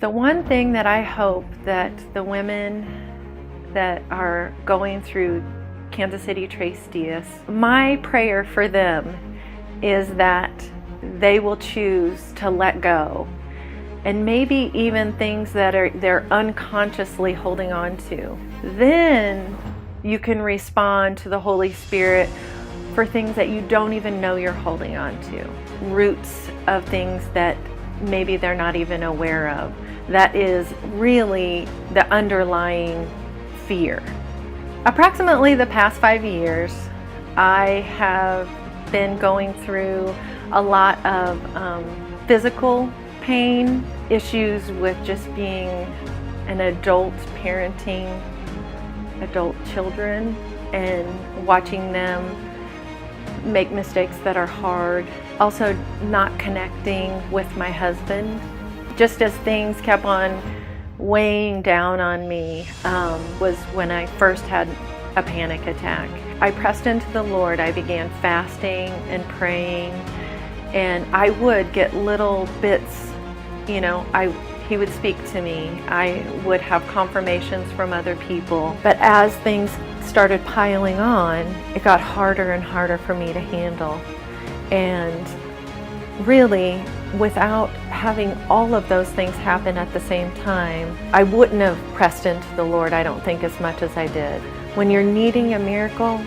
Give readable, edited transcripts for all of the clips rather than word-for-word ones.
The one thing that I hope that the women that are going through Kansas City Tres Dias, my prayer for them is that they will choose to let go, and maybe even things that they're unconsciously holding on to. Then you can respond to the Holy Spirit for things that you don't even know you're holding on to. Roots of things that maybe they're not even aware of. That is really the underlying fear. Approximately the past 5 years, I have been going through a lot of physical pain, issues with just being an adult parenting adult children and watching them make mistakes that are hard. Also not connecting with my husband. Just as things kept on weighing down on me was when I first had a panic attack. I pressed into the Lord. I began fasting and praying, and I would get little bits, He would speak to me. I would have confirmations from other people. But as things started piling on, it got harder and harder for me to handle. And really, without having all of those things happen at the same time, I wouldn't have pressed into the Lord, I don't think, as much as I did. When you're needing a miracle,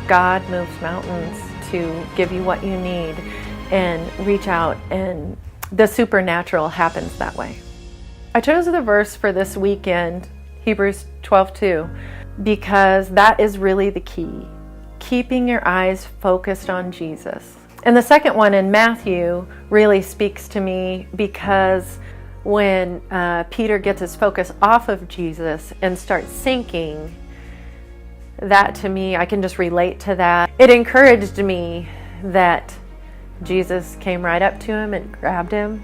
God moves mountains to give you what you need and reach out, and the supernatural happens that way. I chose the verse for this weekend, Hebrews 12:2, because that is really the key. Keeping your eyes focused on Jesus. And the second one in Matthew really speaks to me, because when Peter gets his focus off of Jesus and starts sinking, that to me, I can just relate to that. It encouraged me that Jesus came right up to him and grabbed him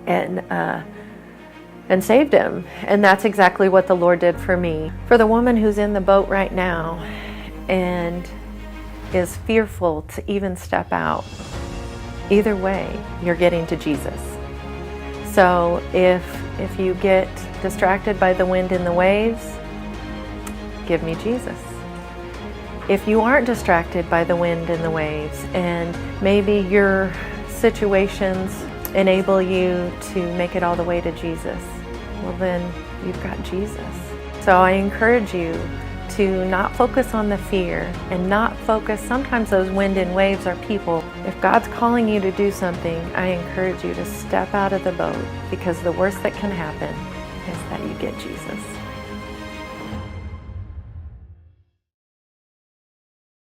and saved him. And that's exactly what the Lord did for me. For the woman who's in the boat right now and is fearful to even step out, either way, you're getting to Jesus. So if you get distracted by the wind and the waves, give me Jesus. If you aren't distracted by the wind and the waves, and maybe your situations enable you to make it all the way to Jesus, well then you've got Jesus. So I encourage you to not focus on the fear and not focus. Sometimes those wind and waves are people. If God's calling you to do something, I encourage you to step out of the boat, because the worst that can happen is that you get Jesus.